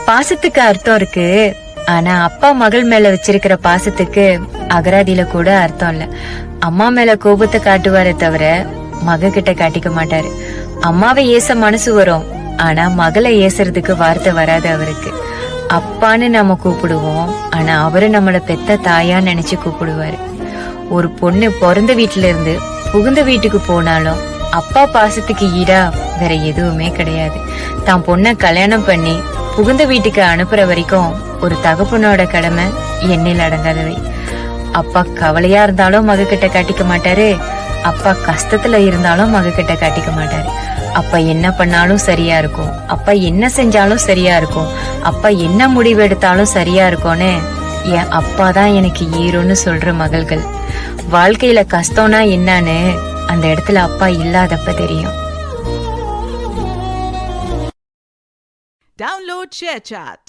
பாசத்துக்கு அர்த்தம் இருக்கு. ஆனா அப்பா மகள் மேல வச்சிருக்கிற பாசத்துக்கு அகராதியில கூட அர்த்தம் இல்ல. அம்மா மேல கோபத்தை காட்டுவாரே தவிர மக கிட்ட காட்டிக்க மாட்டாரு. அம்மாவை ஏச மனசு வரும், ஆனா மகளை ஏசுறதுக்கு வார்த்தை வராது அவருக்கு. அப்பான்னு நம்ம கூப்பிடுவோம், ஆனா அவரு நம்மள பெத்த தாயா நினைச்சு கூப்பிடுவாரு. ஒரு பொண்ணு பிறந்த வீட்டுல இருந்து புகுந்த வீட்டுக்கு போனாலும் அப்பா பாசத்துக்கு ஈடா வேற எதுவுமே கிடையாது. தான் பொண்ண கல்யாணம் பண்ணி புகுந்த வீட்டுக்கு அனுப்புற வரைக்கும் ஒரு தகப்பனோட கடமை எண்ணில் அடங்காதவை. அப்பா கவலையா இருந்தாலும் மக கிட்ட காட்டிக்க மாட்டாரு, அப்பா கஷ்டத்துல இருந்தாலும் மக கிட்ட காட்டிக்க மாட்டாரு. அப்பா என்ன பண்ணாலும் சரியா இருக்கும், அப்பா என்ன செஞ்சாலும் சரியா இருக்கும், அப்பா என்ன முடிவு எடுத்தாலும் சரியா இருக்கும்னு என் அப்பாதான் எனக்கு ஹீரோன்னு சொல்ற மகள்கள். வாழ்க்கையில கஷ்டம்னா என்னன்னு அந்த இடத்துல அப்பா இல்லாதப்ப தெரியும். Download ShareChat.